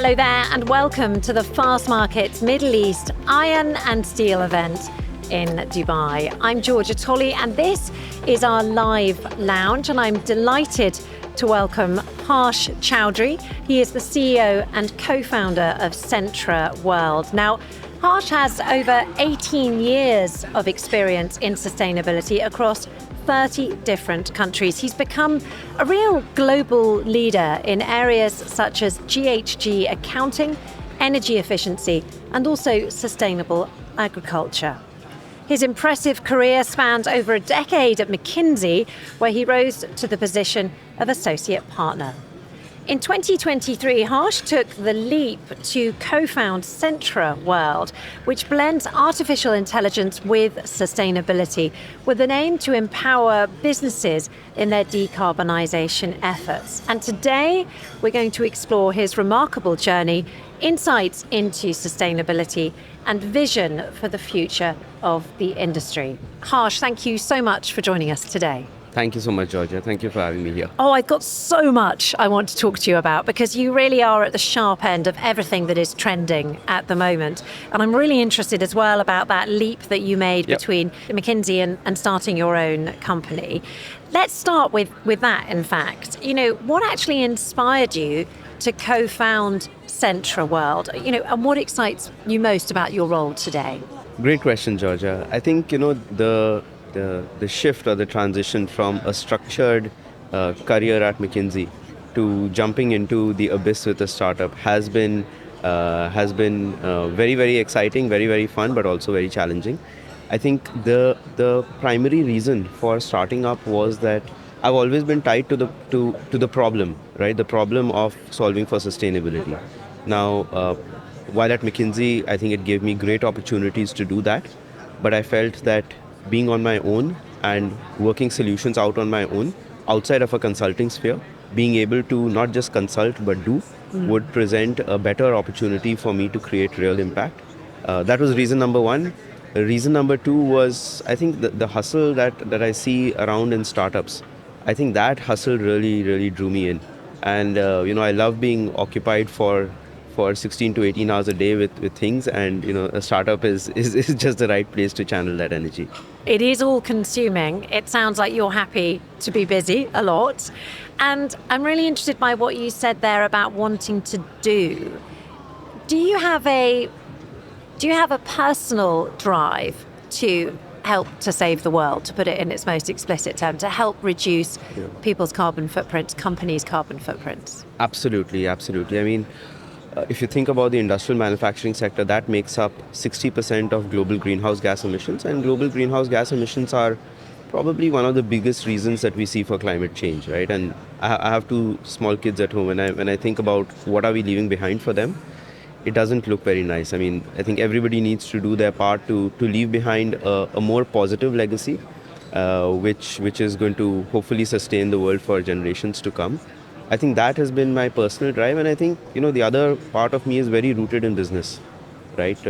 Hello there and welcome to the Fastmarkets Middle East Iron and Steel event in Dubai. I'm Georgia Tolley and this is our live lounge, and I'm delighted to welcome Harsh Choudhry. He is the CEO and co-founder of Sentra World. Now, Harsh has over 18 years of experience in sustainability across 30 different countries. He's become a real global leader in areas such as GHG accounting, energy efficiency, and also sustainable agriculture. His impressive career spanned over a decade at McKinsey, where he rose to the position of associate partner. In 2023, Harsh took the leap to co-found Sentra World, which blends artificial intelligence with sustainability, with an aim to empower businesses in their decarbonisation efforts. And today, we're going to explore his remarkable journey, insights into sustainability, and vision for the future of the industry. Harsh, thank you so much for joining us today. Thank you so much, Georgia. Thank you for having me here. Oh, I've got so much I want to talk to you about because you really are at the sharp end of everything that is trending at the moment. And I'm really interested as well about that leap that you made between McKinsey and starting your own company. Let's start with that, in fact. You know, what actually inspired you to co-found Sentra World? You know, and what excites you most about your role today? Great question, Georgia. I think, the shift or the transition from a structured career at McKinsey to jumping into the abyss with a startup has been very, very exciting, very, very fun, but also very challenging. I think the primary reason for starting up was that I've always been tied to the problem, right? The problem of solving for sustainability. Now, while at McKinsey, I think it gave me great opportunities to do that, but I felt that being on my own and working solutions out on my own, outside of a consulting sphere, being able to not just consult but do, would present a better opportunity for me to create real impact. That was reason number one. Reason number two was, I think, the hustle that I see around in startups. I think that hustle really, really drew me in. And, I love being occupied for 16 to 18 hours a day with things, and a startup is just the right place to channel that energy. It is all consuming. It sounds like you're happy to be busy a lot. And I'm really interested by what you said there about wanting to do. Do you have a personal drive to help to save the world, to put it in its most explicit term, to help reduce people's carbon footprints, companies' carbon footprints? Absolutely. I mean, if you think about the industrial manufacturing sector, that makes up 60% of global greenhouse gas emissions, and global greenhouse gas emissions are probably one of the biggest reasons that we see for climate change, right? And I have two small kids at home, and when I think about what are we leaving behind for them, it doesn't look very nice. I mean, I think everybody needs to do their part to leave behind a more positive legacy, which is going to hopefully sustain the world for generations to come. I think that has been my personal drive, and I think, the other part of me is very rooted in business, right?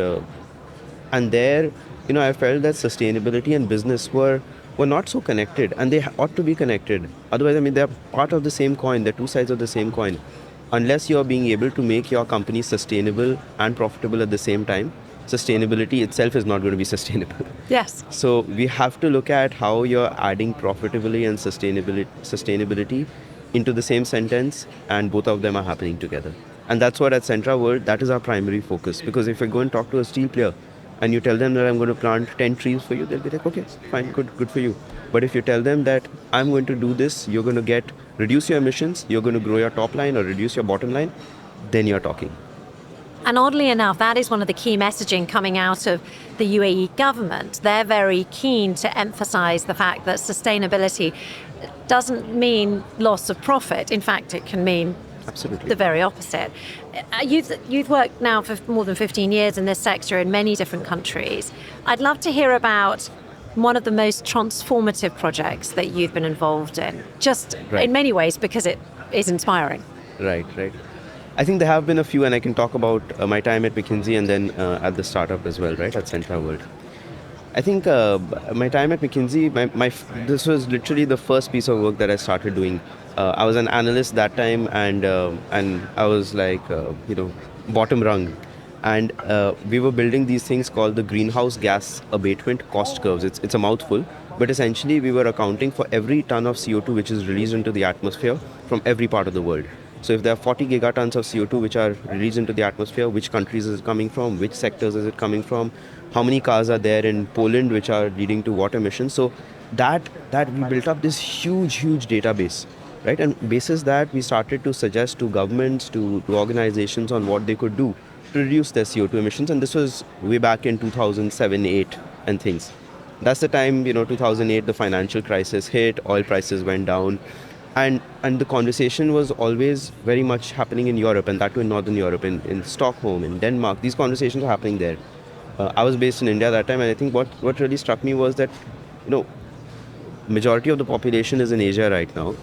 And there, I felt that sustainability and business were not so connected, and they ought to be connected. Otherwise, I mean, they're part of the same coin, they're two sides of the same coin. Unless you're being able to make your company sustainable and profitable at the same time, sustainability itself is not going to be sustainable. Yes. So we have to look at how you're adding profitability and sustainability into the same sentence, and both of them are happening together. And that's what at Sentra World, that is our primary focus. Because if I go and talk to a steel player and you tell them that I'm going to plant 10 trees for you, they'll be like, okay, fine, good for you. But if you tell them that I'm going to do this, you're going to reduce your emissions, you're going to grow your top line or reduce your bottom line, then you're talking. And oddly enough, that is one of the key messaging coming out of the UAE government. They're very keen to emphasize the fact that sustainability doesn't mean loss of profit. In fact, it can mean the very opposite. You've worked now for more than 15 years in this sector in many different countries. I'd love to hear about one of the most transformative projects that you've been involved in, just in many ways because it is inspiring. Right. I think there have been a few, and I can talk about my time at McKinsey and then at the startup as well, right, at Sentra World. I think my time at McKinsey, this was literally the first piece of work that I started doing I was an analyst that time, and I was like, bottom rung, and we were building these things called the greenhouse gas abatement cost curves. It's a mouthful, but essentially we were accounting for every ton of CO2 which is released into the atmosphere from every part of the world. So if there are 40 gigatons of CO2 which are released into the atmosphere, which countries is it coming from? Which sectors is it coming from? How many cars are there in Poland which are leading to what emissions? So that we built up this huge database, right? And basis that we started to suggest to governments, to organizations on what they could do to reduce their CO2 emissions. And this was way back in 2007-8 and things. That's the time, 2008, the financial crisis hit, oil prices went down, and the conversation was always very much happening in Europe, and that too in Northern Europe, in Stockholm, in Denmark. These conversations were happening there. I was based in India that time, and I think what really struck me was that, majority of the population is in Asia right now.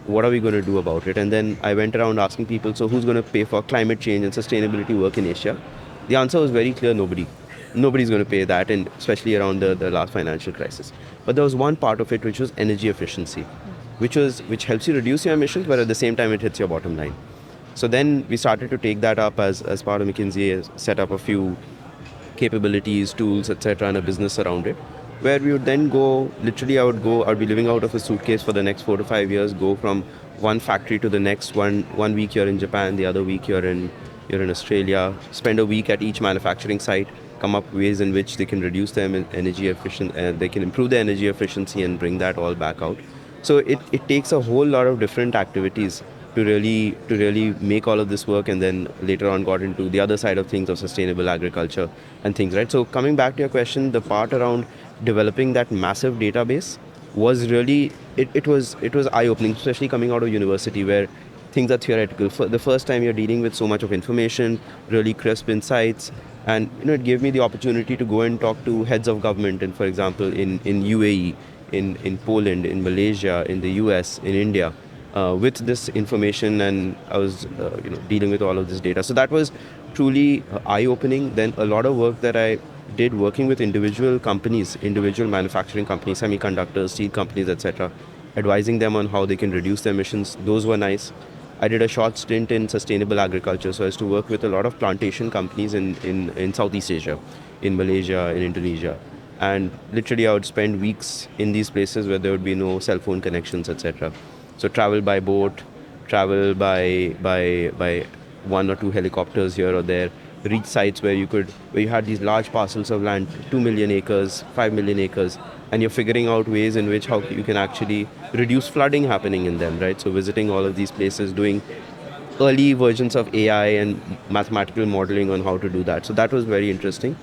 What are we going to do about it? And then I went around asking people, so who's going to pay for climate change and sustainability work in Asia? The answer was very clear: nobody. Nobody's going to pay that, and especially around the last financial crisis. But there was one part of it which was energy efficiency, which helps you reduce your emissions, but at the same time it hits your bottom line. So then we started to take that up as part of McKinsey, set up a few capabilities, tools, etc., and a business around it, where we would then go, literally I'd be living out of a suitcase for the next 4 to 5 years, go from one factory to the next. One week you're in Japan, the other week you're in Australia, spend a week at each manufacturing site, come up ways in which they can reduce their energy they can improve their energy efficiency and bring that all back out. So it takes a whole lot of different activities to really make all of this work, and then later on got into the other side of things of sustainable agriculture and things, right? So coming back to your question, the part around developing that massive database was really, it was eye-opening, especially coming out of university where things are theoretical. For the first time you're dealing with so much of information, really crisp insights, and it gave me the opportunity to go and talk to heads of government, and for example in UAE, in Poland, in Malaysia, in the US, in India, with this information, and I was dealing with all of this data. So that was truly eye-opening. Then a lot of work that I did working with individual companies, individual manufacturing companies, semiconductors, steel companies, etc., advising them on how they can reduce their emissions. Those were nice. I did a short stint in sustainable agriculture, so I used to work with a lot of plantation companies in Southeast Asia, in Malaysia, in Indonesia. And literally I would spend weeks in these places where there would be no cell phone connections, etc. So travel by boat, travel by one or two helicopters here or there, reach sites where you had these large parcels of land, 2 million acres, 5 million acres, and you're figuring out ways in which how you can actually reduce flooding happening in them, right? So visiting all of these places, doing early versions of AI and mathematical modeling on how to do that. So that was very interesting.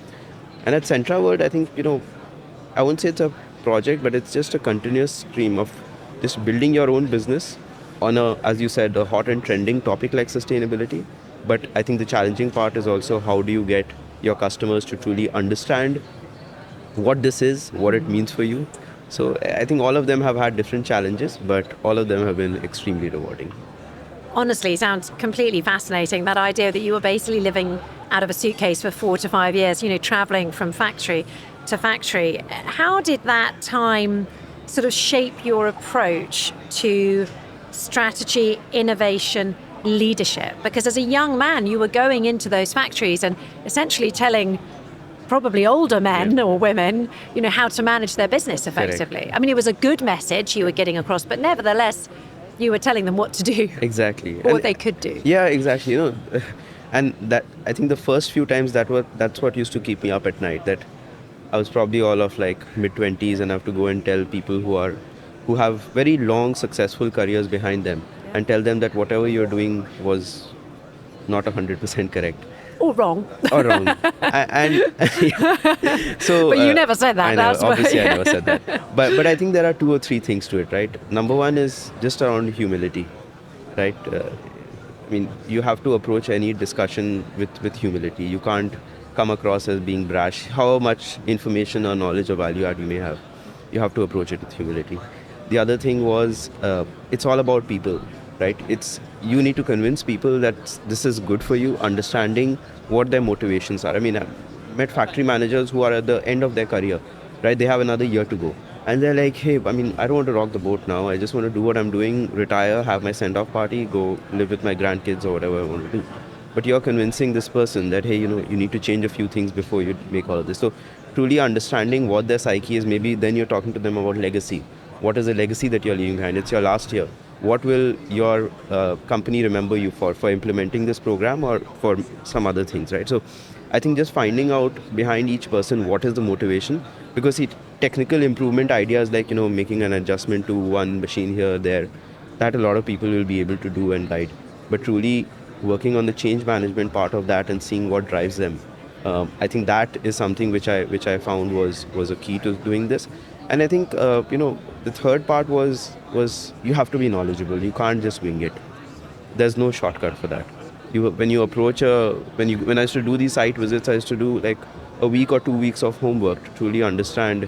And at Sentra World, I think, I won't say it's a project, but it's just a continuous stream of just building your own business on as you said, a hot and trending topic like sustainability. But I think the challenging part is also how do you get your customers to truly understand what this is, what it means for you. So I think all of them have had different challenges, but all of them have been extremely rewarding. Honestly, sounds completely fascinating. That idea that you were basically living out of a suitcase for 4 to 5 years, traveling from factory to factory. How did that time sort of shape your approach to strategy, innovation, leadership? Because as a young man, you were going into those factories and essentially telling probably older men or women, how to manage their business effectively. Correct. I mean, it was a good message you were getting across, but nevertheless, you were telling them what to do. Exactly. Or what they could do. Yeah, exactly. And that, I think the first few times that's what used to keep me up at night, that I was probably all of like mid-20s and I have to go and tell people who have very long successful careers behind them and tell them that whatever you're doing was not 100% correct. Or wrong. Or wrong. So, but you never said that. I know, obviously I never said that. But I think there are 2 or 3 things to it, right? Number one is just around humility, right? You have to approach any discussion with humility. You can't come across as being brash. How much information or knowledge or value add you may have, you have to approach it with humility. The other thing was, it's all about people, right? You need to convince people that this is good for you, understanding what their motivations are. I've met factory managers who are at the end of their career, right? They have another year to go. And they're like, hey, I mean, I don't want to rock the boat now. I just want to do what I'm doing, retire, have my send-off party, go live with my grandkids or whatever I want to do. But you're convincing this person that, hey, you need to change a few things before you make all of this. So truly understanding what their psyche is, maybe then you're talking to them about legacy. What is the legacy that you're leaving behind? It's your last year. What will your company remember you for implementing this program or for some other things, right? So I think just finding out behind each person what is the motivation, because see, technical improvement ideas like making an adjustment to one machine here there, that a lot of people will be able to do and guide. But truly working on the change management part of that and seeing what drives them, I think that is something which I found was a key to doing this. And I think the third part was you have to be knowledgeable. You can't just wing it. There's no shortcut for that. When you approach when I used to do these site visits, I used to do like a week or 2 weeks of homework to truly understand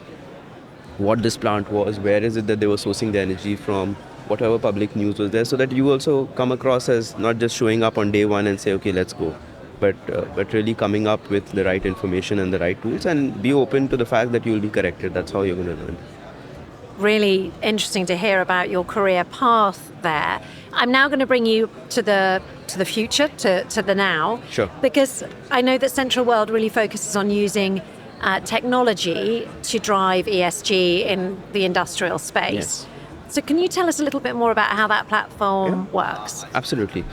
what this plant was, where is it that they were sourcing the energy from, whatever public news was there, so that you also come across as not just showing up on day one and say, okay, let's go, but really coming up with the right information and the right tools, and be open to the fact that you will be corrected. That's how you're going to learn. Really interesting to hear about your career path there. I'm now going to bring you to the future, to the now. Sure. Because I know that Sentra World really focuses on using technology to drive ESG in the industrial space. Yes. So can you tell us a little bit more about how that platform works? Absolutely.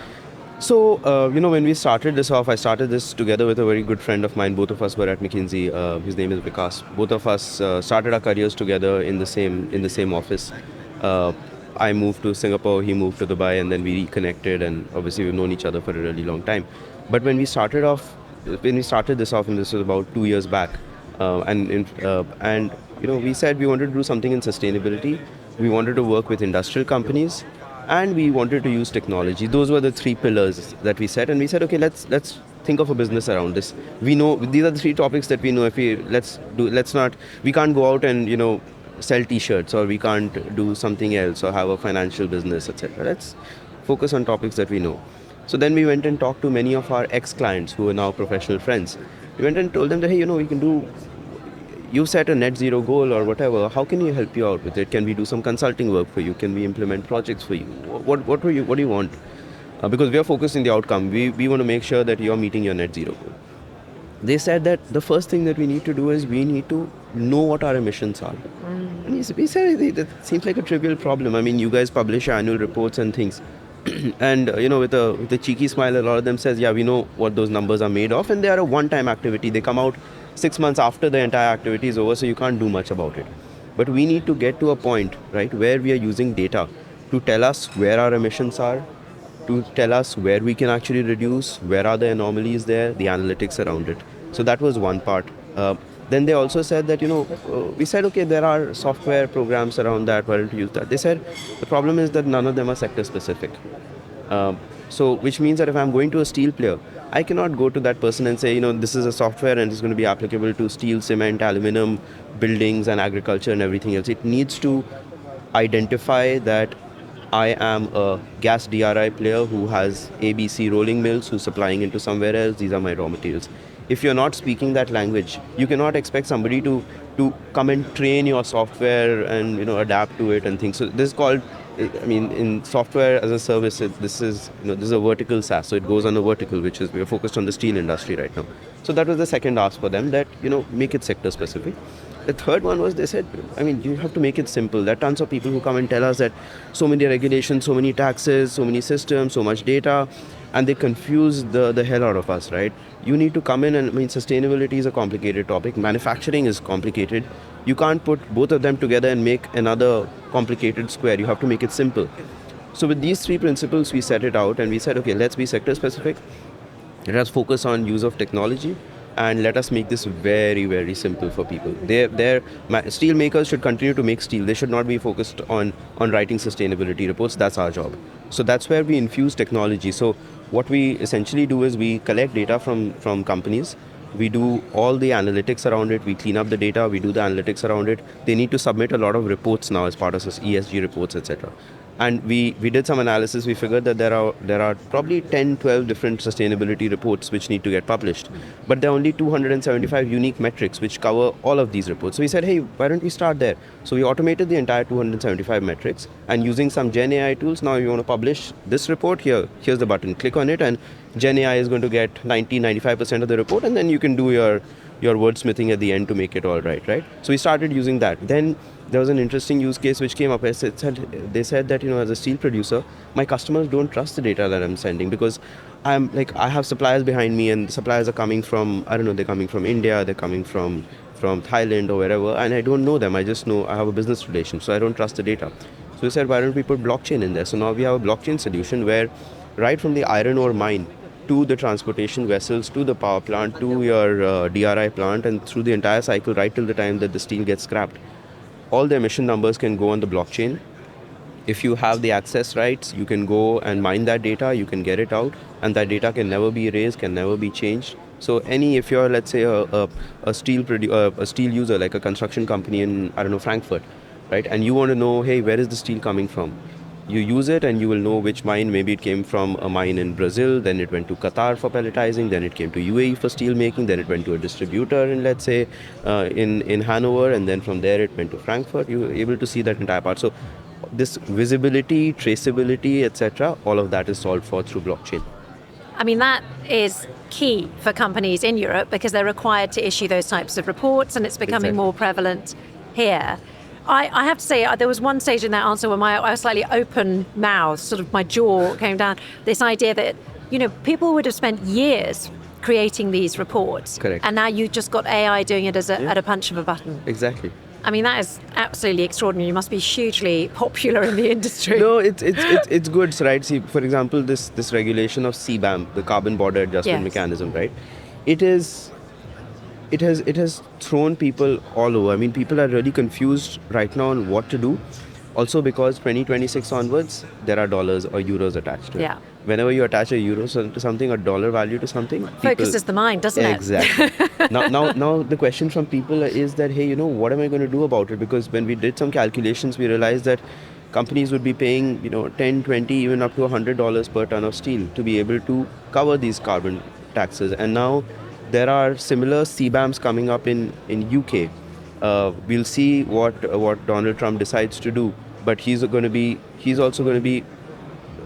So, when we started this off, I started this together with a very good friend of mine. Both of us were at McKinsey. His name is Vikas. Both of us started our careers together in the same office. I moved to Singapore, he moved to Dubai, and then we reconnected. And obviously, we've known each other for a really long time. But when we started this off, and this was about 2 years back, we said we wanted to do something in sustainability. We wanted to work with industrial companies, and we wanted to use technology. Those were the three pillars that we set, and we said, okay, let's think of a business around this. We know these are the three topics that we know. If we can't go out and sell T-shirts, or we can't do something else, or have a financial business, etc. Let's focus on topics that we know. So then we went and talked to many of our ex-clients who are now professional friends. We went and told them that, hey, we can do. You set a net zero goal or whatever. How can we help you out with it? Can we do some consulting work for you? Can we implement projects for you? What do you want? Because we are focused on the outcome. We want to make sure that you are meeting your net zero goal. They said that the first thing that we need to do is we need to know what our emissions are. And we said that seems like a trivial problem. I mean, you guys publish annual reports and things. And with a cheeky smile, a lot of them says, yeah, we know what those numbers are made of, and they are a one-time activity. They come out 6 months after the entire activity is over, so you can't do much about it. But we need to get to a point, right, where we are using data to tell us where our emissions are, to tell us where we can actually reduce, where are the anomalies there, the analytics around it. So that was one part. Then they also said that, we said, okay, there are software programs around that, why don't you use that? They said the problem is that none of them are sector specific. So which means that if I'm going to a steel player, I cannot go to that person and say, this is a software and it's going to be applicable to steel, cement, aluminum, buildings and agriculture and everything else. It needs to identify that I am a gas DRI player who has ABC rolling mills who's supplying into somewhere else. These are my raw materials. If you're not speaking that language, you cannot expect somebody to come and train your software and adapt to it and things. So this is called, in software as a service, this is a vertical SaaS. So it goes on a vertical, which is we are focused on the steel industry right now. So that was the second ask for them, that make it sector specific. The third one was they said, you have to make it simple. There are tons of people who come and tell us that so many regulations, so many taxes, so many systems, so much data, and they confuse the hell out of us, right? You need to come in and, sustainability is a complicated topic. Manufacturing is complicated. You can't put both of them together and make another complicated square. You have to make it simple. So with these three principles, we set it out and we said, okay, let's be sector specific. Let us focus on use of technology. And let us make this very, very simple for people. Steel makers should continue to make steel. They should not be focused on writing sustainability reports. That's our job. So that's where we infuse technology. So what we essentially do is we collect data from companies. We do all the analytics around it. We clean up the data. We do the analytics around it. They need to submit a lot of reports now as part of this ESG reports, etc. And we did some analysis. We figured that there are probably 10, 12 different sustainability reports which need to get published. But there are only 275 unique metrics which cover all of these reports. So we said, hey, why don't we start there? So we automated the entire 275 metrics, and using some Gen AI tools, now you want to publish this report here. Here's the button. Click on it, and Gen AI is going to get 95% of the report, and then you can do your wordsmithing at the end to make it all right? So we started using that. Then there was an interesting use case which came up. They said that, as a steel producer, my customers don't trust the data that I'm sending, because I have suppliers behind me, and the suppliers are coming from, I don't know, they're coming from India, they're coming from Thailand or wherever, and I don't know them. I just know I have a business relation, so I don't trust the data. So we said, why don't we put blockchain in there? So now we have a blockchain solution where right from the iron ore mine to the transportation vessels, to the power plant, to your DRI plant, and through the entire cycle right till the time that the steel gets scrapped, all the emission numbers can go on the blockchain. If you have the access rights, you can go and mine that data, you can get it out, and that data can never be erased, can never be changed. So if you're, let's say, a steel user, like a construction company in, I don't know, Frankfurt, right, and you want to know, hey, where is the steel coming from? You use it and you will know which mine. Maybe it came from a mine in Brazil, then it went to Qatar for pelletizing, then it came to UAE for steel making, then it went to a distributor in, let's say, in Hanover, and then from there it went to Frankfurt. You were able to see that entire part. So this visibility, traceability, etc., all of that is solved for through blockchain. I mean, that is key for companies in Europe because they're required to issue those types of reports, and it's becoming more prevalent here. I have to say, there was one stage in that answer where I was slightly open-mouthed, sort of my jaw came down. This idea that, people would have spent years creating these reports. Correct. And now you just got AI doing it at a punch of a button. Exactly. I mean, that is absolutely extraordinary. You must be hugely popular in the industry. No, it's good, right? See, for example, this regulation of CBAM, the Carbon Border Adjustment Mechanism, right? It has thrown people all over. I mean, people are really confused right now on what to do. Also because 2026 onwards, there are dollars or euros attached to it. Yeah. Whenever you attach a euro to something, a dollar value to something, focuses the mind, doesn't it? Exactly. now the question from people is that, hey, what am I going to do about it? Because when we did some calculations, we realized that companies would be paying, 10, 20, even up to $100 per ton of steel to be able to cover these carbon taxes. And now there are similar CBAMs coming up in UK. We'll see what Donald Trump decides to do, but he's also going to be,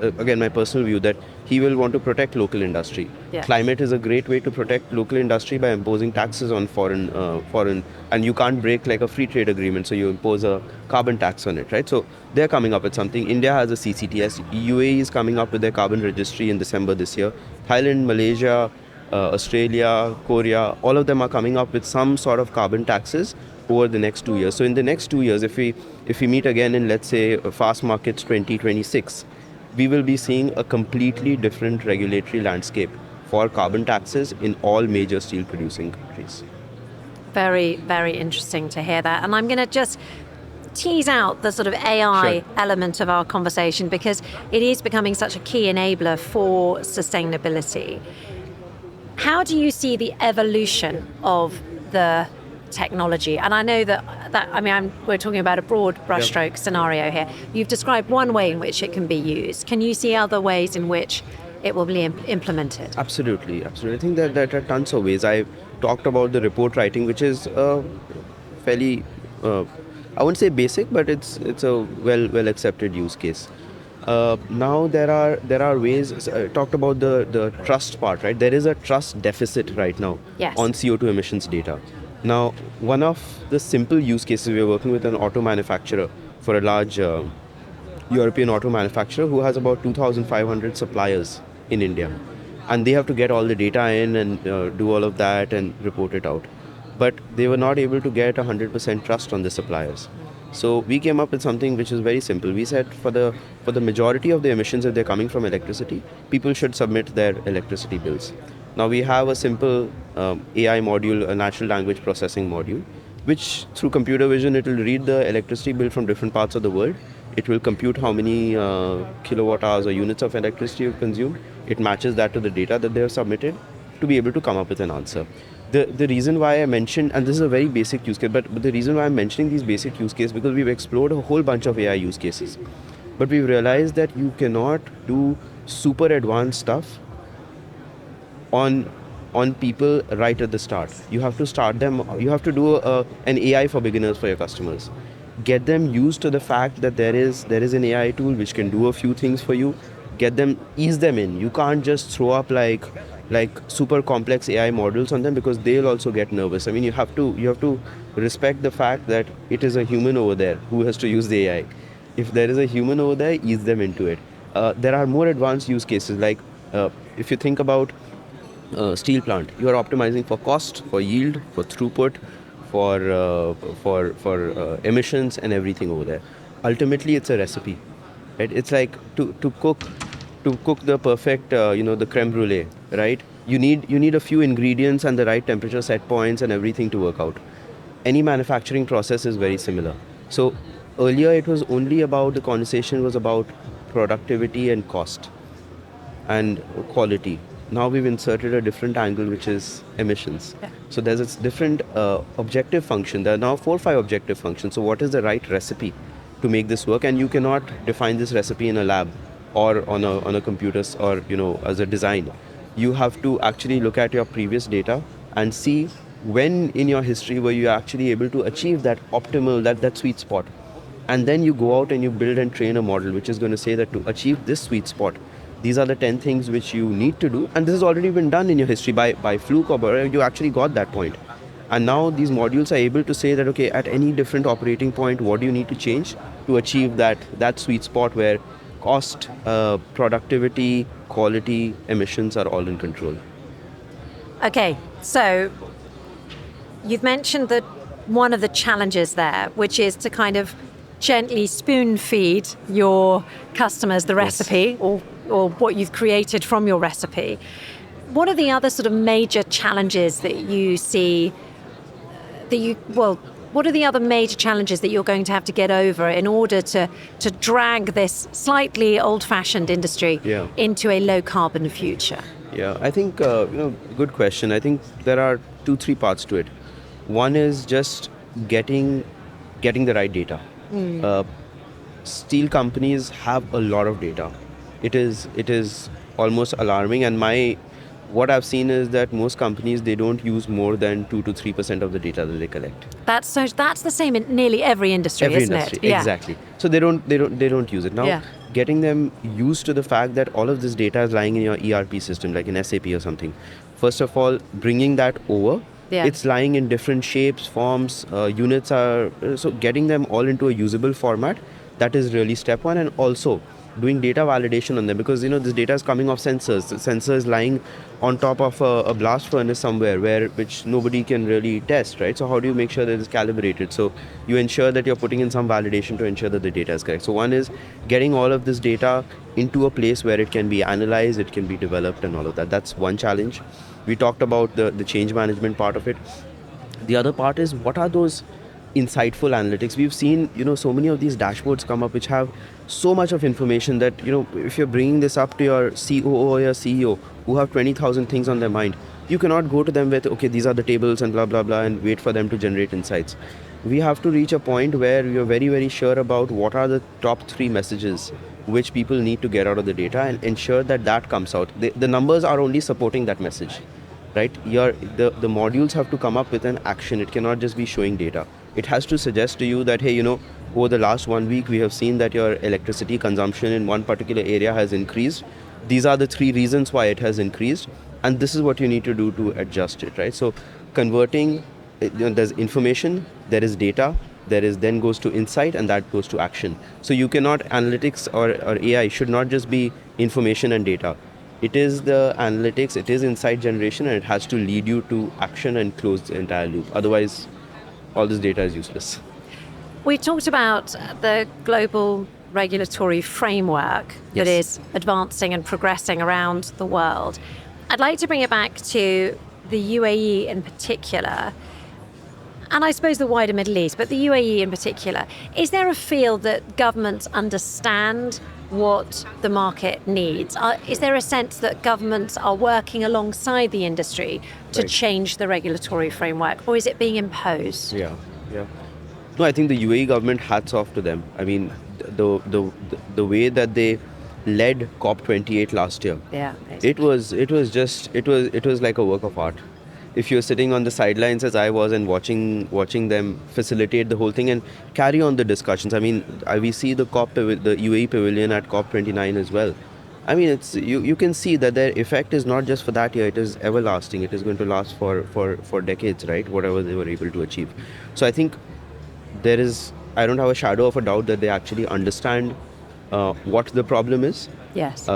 again, my personal view, that he will want to protect local industry. Yeah. Climate is a great way to protect local industry by imposing taxes on foreign, and you can't break like a free trade agreement, so you impose a carbon tax on it, right? So they're coming up with something. India has a CCTS. UAE is coming up with their carbon registry in December this year. Thailand, Malaysia, Australia, Korea, all of them are coming up with some sort of carbon taxes over the next 2 years. So in the next 2 years, if we meet again in, let's say, Fastmarkets 2026, we will be seeing a completely different regulatory landscape for carbon taxes in all major steel producing countries. Very, very interesting to hear that. And I'm going to just tease out the sort of AI element of our conversation because it is becoming such a key enabler for sustainability. How do you see the evolution of the technology? And I know we're talking about a broad brushstroke scenario here. You've described one way in which it can be used. Can you see other ways in which it will be implemented? Absolutely. I think that there are tons of ways. I talked about the report writing, which is fairly, I wouldn't say basic, but it's a well accepted use case. Now there are ways. Talked about the trust part, right? There is a trust deficit right now on CO2 emissions data. Now, one of the simple use cases, we are working with an auto manufacturer for a large European auto manufacturer who has about 2,500 suppliers in India. And they have to get all the data in and do all of that and report it out. But they were not able to get 100% trust on the suppliers. So we came up with something which is very simple. We said for the majority of the emissions, if they're coming from electricity, people should submit their electricity bills. Now we have a simple AI module, a natural language processing module, which through computer vision, it will read the electricity bill from different parts of the world. It will compute how many kilowatt hours or units of electricity you've consumed. It matches that to the data that they have submitted to be able to come up with an answer. The reason why I mentioned, and this is a very basic use case, but the reason why I'm mentioning these basic use cases because we've explored a whole bunch of AI use cases. But we've realized that you cannot do super advanced stuff on people right at the start. You have to start them. You have to do an AI for beginners for your customers. Get them used to the fact that there is an AI tool which can do a few things for you. Ease them in. You can't just throw up like super complex AI models on them, because they'll also get nervous. I mean, you have to respect the fact that it is a human over there who has to use the AI. If there is a human over there, ease them into it. There are more advanced use cases, like if you think about steel plant. You are optimizing for cost, for yield, for throughput, for emissions and everything over there. Ultimately, it's a recipe. Right? It's like to cook the perfect the creme brulee. Right? You need a few ingredients and the right temperature set points and everything to work out. Any manufacturing process is very similar. So earlier it was only about, the conversation was about productivity and cost and quality. Now we've inserted a different angle, which is emissions. Yeah. So there's a different objective function. There are now 4 or 5 objective functions. So what is the right recipe to make this work? And you cannot define this recipe in a lab or on a computer, or as a design. You have to actually look at your previous data and see when in your history were you actually able to achieve that optimal, that sweet spot. And then you go out and you build and train a model which is going to say that to achieve this sweet spot, these are the 10 things which you need to do. And this has already been done in your history by fluke, or you actually got that point. And now these modules are able to say that, okay, at any different operating point, what do you need to change to achieve that sweet spot where cost, productivity, quality, emissions are all in control. Okay, so you've mentioned that one of the challenges there, which is to kind of gently spoon feed your customers the recipe, or what you've created from your recipe. What are the other sort of major challenges that you see what are the other major challenges that you're going to have to get over in order to drag this slightly old-fashioned industry into a low-carbon future? Yeah, I think, good question. I think there are 2-3 parts to it. One is just getting the right data. Steel companies have a lot of data. It is almost alarming, and what I've seen is that most companies, they don't use more than 2 to 3% of the data that they collect. That's the same in nearly every industry, isn't it? Yeah. Exactly. So they don't use it. Now, getting them used to the fact that all of this data is lying in your ERP system, like in SAP or something. First of all, bringing that over. Yeah. It's lying in different shapes, forms, units are, so getting them all into a usable format, that is really step one. And also doing data validation on them, because this data is coming off sensors. The sensor is lying on top of a blast furnace somewhere which nobody can really test, right? So how do you make sure that it's calibrated? So you ensure that you're putting in some validation to ensure that the data is correct. So one is getting all of this data into a place where it can be analyzed, it can be developed and all of that. That's one challenge. We talked about the change management part of it. The other part is, what are those insightful analytics? We've seen, so many of these dashboards come up which have so much of information that, if you're bringing this up to your COO or your CEO who have 20,000 things on their mind, you cannot go to them with, okay, these are the tables and blah, blah, blah, and wait for them to generate insights. We have to reach a point where we are very, very sure about what are the top 3 messages which people need to get out of the data, and ensure that comes out. The numbers are only supporting that message, right? The modules have to come up with an action. It cannot just be showing data. It has to suggest to you that, hey, over the last 1 week, we have seen that your electricity consumption in one particular area has increased. These are the 3 reasons why it has increased, and this is what you need to do to adjust it, right? So converting, there's information, there is data, then goes to insight, and that goes to action. So you cannot, analytics or AI should not just be information and data. It is the analytics, it is insight generation, and it has to lead you to action and close the entire loop. Otherwise, all this data is useless. We talked about the global regulatory framework that is advancing and progressing around the world. I'd like to bring it back to the UAE in particular, and I suppose the wider Middle East, but the UAE in particular. Is there a feel that governments understand what the market needs? Is there a sense that governments are working alongside the industry to change the regulatory framework, or is it being imposed? Yeah. No, I think the UAE government, hats off to them. I mean, the way that they led COP28 last year. Yeah. It was like a work of art. If you're sitting on the sidelines as I was and watching them facilitate the whole thing and carry on the discussions. I mean, we see the the UAE pavilion at COP29 as well. I mean, it's you can see that their effect is not just for that year; it is everlasting. It is going to last for decades, right? Whatever they were able to achieve. So I think I don't have a shadow of a doubt that they actually understand what the problem is. Yes.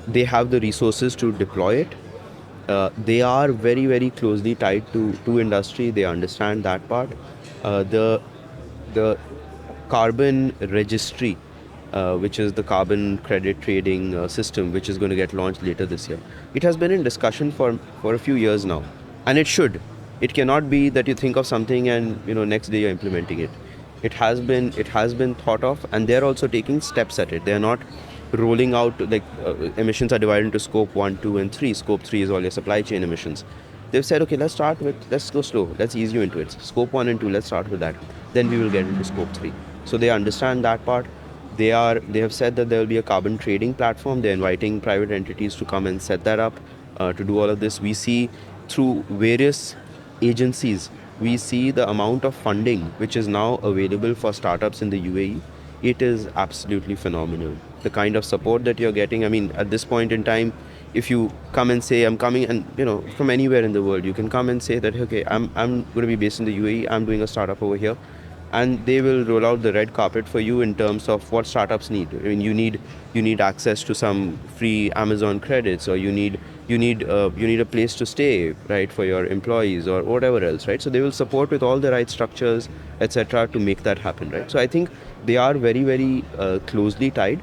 They have the resources to deploy it. They are very, very closely tied to industry. They understand that part. The carbon registry, which is the carbon credit trading system, which is going to get launched later this year. It has been in discussion for a few years now, and it should. It cannot be that you think of something and next day you're implementing it. It has been thought of, and they're also taking steps at it. They're not rolling out like emissions are divided into scope 1, 2 and 3. Scope 3 is all your supply chain emissions. They've said, okay, let's go slow, let's ease you into it. Scope 1 and 2, let's start with that, then we will get into scope 3. So they understand that part. They have said that there will be a carbon trading platform. They're inviting private entities to come and set that up, to do all of this. We see through various agencies, we see the amount of funding which is now available for startups in the UAE. It is absolutely phenomenal. The kind of support that you're getting, I mean, at this point in time, if you come and say, I'm coming, and from anywhere in the world, you can come and say that, okay, I'm going to be based in the UAE, I'm doing a startup over here, and they will roll out the red carpet for you in terms of what startups need. I mean, you need access to some free Amazon credits, or you need a place to stay, right, for your employees or whatever else, right? So they will support with all the right structures, etc., to make that happen, right? So I think they are very, very closely tied.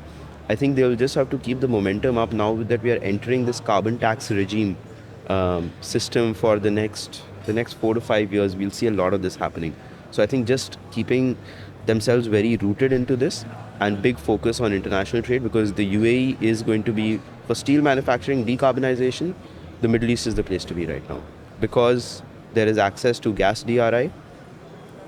I think they will just have to keep the momentum up now that we are entering this carbon tax regime system for the next 4 to 5 years. We'll see a lot of this happening. So I think just keeping themselves very rooted into this and big focus on international trade, because the UAE is going to be, for steel manufacturing decarbonization, the Middle East is the place to be right now, because there is access to gas DRI,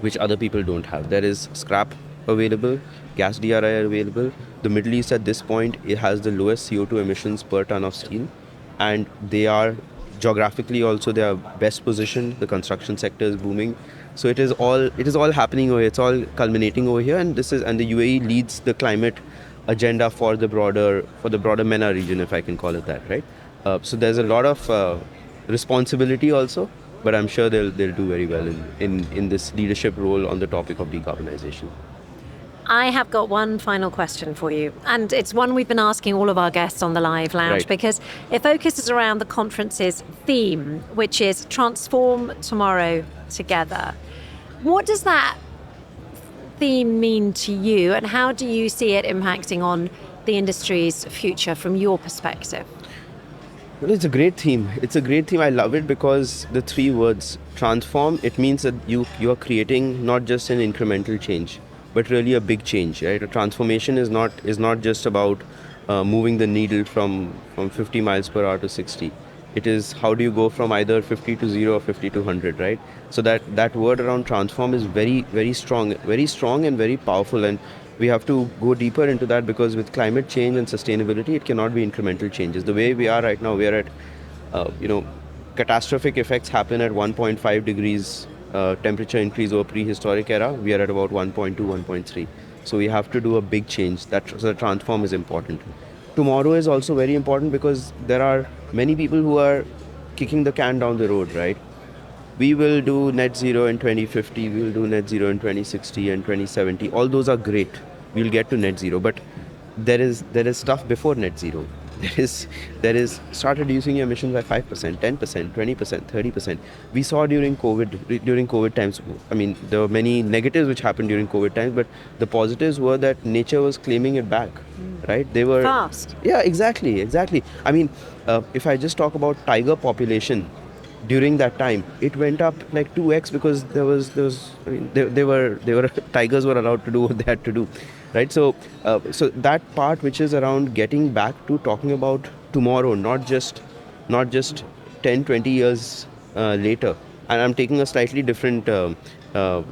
which other people don't have. There is scrap available, gas DRI available. The Middle East at this point, it has the lowest CO2 emissions per ton of steel, and they are geographically also they are best positioned. The construction sector is booming. So it is all happening over here. It's all culminating over here, and the UAE leads the climate agenda for the broader MENA region, if I can call it that, right? So there's a lot of responsibility also, but I'm sure they'll do very well in this leadership role on the topic of decarbonization. I have got one final question for you, and it's one we've been asking all of our guests on the Live Lounge, Right. because it focuses around the conference's theme, which is Transform Tomorrow Together. What does that theme mean to you, and how do you see it impacting on the industry's future from your perspective? Well, it's a great theme. I love it because the 3 words, transform, it means that you are creating not just an incremental change, but really a big change, right? A transformation is not just about moving the needle from 50 miles per hour to 60. It is how do you go from either 50 to 0 or 50 to 100, right? So that word around transform is very, very strong and very powerful, and we have to go deeper into that, because with climate change and sustainability, it cannot be incremental changes. The way we are right now, we are at, catastrophic effects happen at 1.5 degrees temperature increase over prehistoric era. We are at about 1.2, 1.3. So we have to do a big change. So the transform is important. Tomorrow is also very important because there are many people who are kicking the can down the road, right? We will do net zero in 2050, we will do net zero in 2060 and 2070. All those are great. We'll get to net zero, but there is stuff before net zero. There is start reducing your emissions by 5%, 10%, 20%, 30%. We saw during COVID times, I mean, there were many negatives which happened during COVID times, but the positives were that nature was claiming it back, right? They were Fast. Yeah, exactly. I mean, if I just talk about tiger population, during that time, it went up like 2x because there was I mean, they were tigers were allowed to do what they had to do, right? So that part which is around getting back to talking about tomorrow, not just 10, 20 years later. And I'm taking a slightly different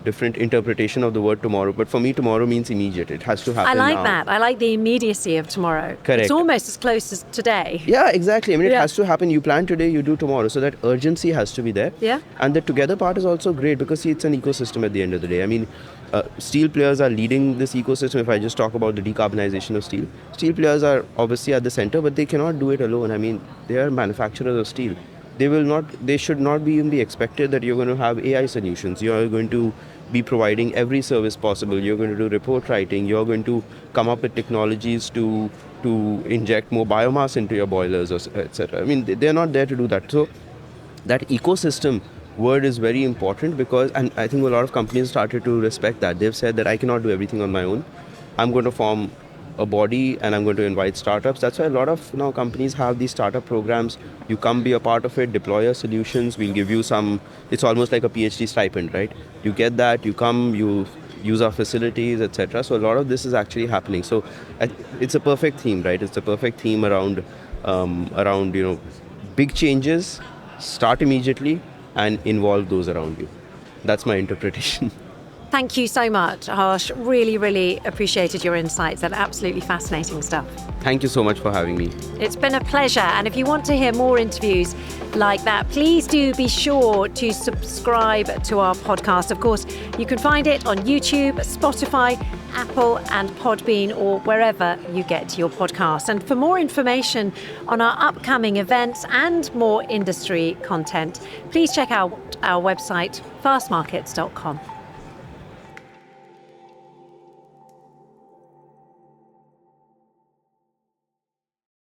different interpretation of the word tomorrow. But for me, tomorrow means immediate. It has to happen I like now. that. I like the immediacy of tomorrow. Correct. It's almost as close as today. Yeah, exactly. I mean, it Yeah. has to happen. You plan today, you do tomorrow. So that urgency has to be there. Yeah. And the together part is also great because, see, it's an ecosystem at the end of the day. I mean, steel players are leading this ecosystem. If I just talk about the decarbonization of steel players are obviously at the center, but they cannot do it alone. I mean, they are manufacturers of steel. They should not be even be expected that you're going to have AI solutions. You are going to be providing every service possible. You're going to do report writing. You're going to come up with technologies to inject more biomass into your boilers, or etc. I mean, they're not there to do that. So that ecosystem word is very important because, and I think a lot of companies started to respect that. They've said that I cannot do everything on my own. I'm going to form a body and I'm going to invite startups. That's why a lot of now companies have these startup programs. You come be a part of it, deploy your solutions, we'll give you some, it's almost like a PhD stipend, right? You get that, you come, you use our facilities, etc. So a lot of this is actually happening. So it's a perfect theme, right? It's a perfect theme around big changes, start immediately and involve those around you. That's my interpretation. Thank you so much, Harsh. Really, really appreciated your insights. They're absolutely fascinating stuff. Thank you so much for having me. It's been a pleasure. And if you want to hear more interviews like that, please do be sure to subscribe to our podcast. Of course, you can find it on YouTube, Spotify, Apple and Podbean, or wherever you get your podcasts. And for more information on our upcoming events and more industry content, please check out our website, fastmarkets.com.